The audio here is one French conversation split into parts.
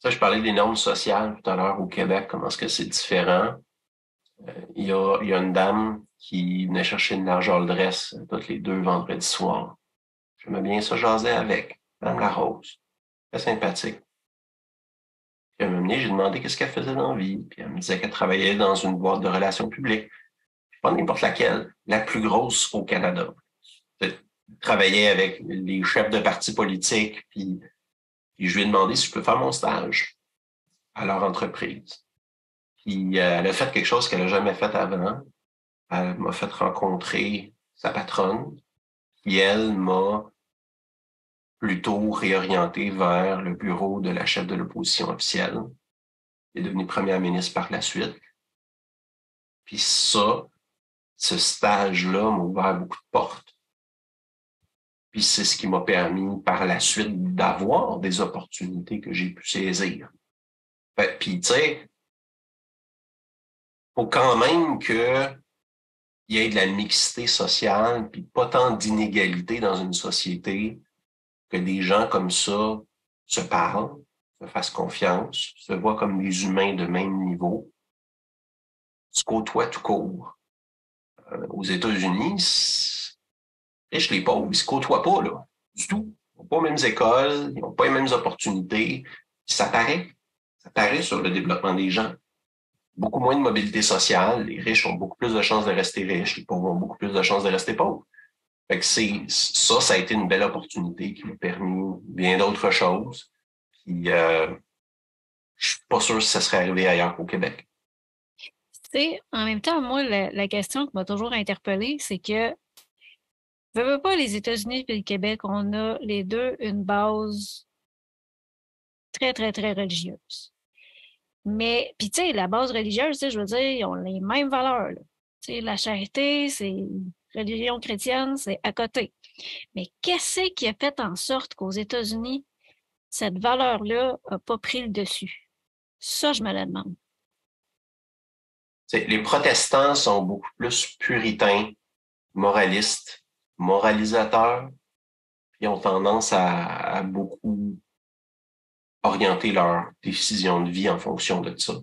Ça, je parlais des normes sociales tout à l'heure au Québec, comment est-ce que c'est différent. Il y a une dame qui venait chercher une largeur de dress tous les deux vendredis soirs. J'aimais bien ça jaser avec, Madame Larose. Très sympathique. Puis à un moment donné, j'ai demandé qu'est-ce qu'elle faisait dans la vie. Puis elle me disait qu'elle travaillait dans une boîte de relations publiques. Pas n'importe laquelle, la plus grosse au Canada. Elle travaillait avec les chefs de partis politiques, puis je lui ai demandé si je peux faire mon stage à leur entreprise. Puis elle a fait quelque chose qu'elle n'a jamais fait avant. Elle m'a fait rencontrer sa patronne, qui, elle, m'a plutôt réorienté vers le bureau de la chef de l'opposition officielle. Elle est devenue première ministre par la suite. Puis ça, ce stage-là m'a ouvert beaucoup de portes. Puis c'est ce qui m'a permis par la suite d'avoir des opportunités que j'ai pu saisir. Puis tu sais, faut quand même qu'il y ait de la mixité sociale, puis pas tant d'inégalité dans une société, que des gens comme ça se parlent, se fassent confiance, se voient comme des humains de même niveau, se côtoient tout court. Aux États-Unis, riches les pauvres, ils se côtoient pas, là, du tout. Ils n'ont pas les mêmes écoles, ils n'ont pas les mêmes opportunités. Ça paraît. Ça paraît sur le développement des gens. Beaucoup moins de mobilité sociale. Les riches ont beaucoup plus de chances de rester riches. Les pauvres ont beaucoup plus de chances de rester pauvres. Fait que ça a été une belle opportunité qui m'a permis bien d'autres choses. Puis, je suis pas sûr si ça serait arrivé ailleurs qu'au Québec. Tu sais, en même temps, moi, la question qui m'a toujours interpellée, c'est que, veux pas, les États-Unis et le Québec, on a les deux une base très, très, très religieuse. Mais, puis tu sais, la base religieuse, tu sais, je veux dire, ils ont les mêmes valeurs, là. Tu sais, la charité, c'est religion chrétienne, c'est à côté. Mais qu'est-ce qui a fait en sorte qu'aux États-Unis, cette valeur-là a pas pris le dessus? Ça, je me le demande. Les protestants sont beaucoup plus puritains, moralistes, moralisateurs, puis ont tendance à beaucoup orienter leurs décisions de vie en fonction de ça.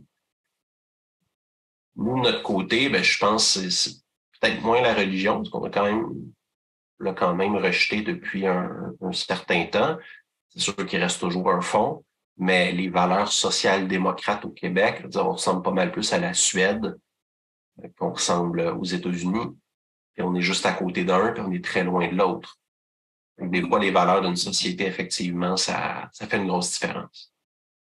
Nous, de notre côté, ben, je pense que c'est peut-être moins la religion, parce qu'on l'a quand même rejeté depuis un certain temps. C'est sûr qu'il reste toujours un fond, mais les valeurs social-démocrates au Québec, on ressemble pas mal plus à la Suède qu'on ressemble aux États-Unis. Puis on est juste à côté d'un, puis on est très loin de l'autre. Des fois, les valeurs d'une société, effectivement, ça fait une grosse différence.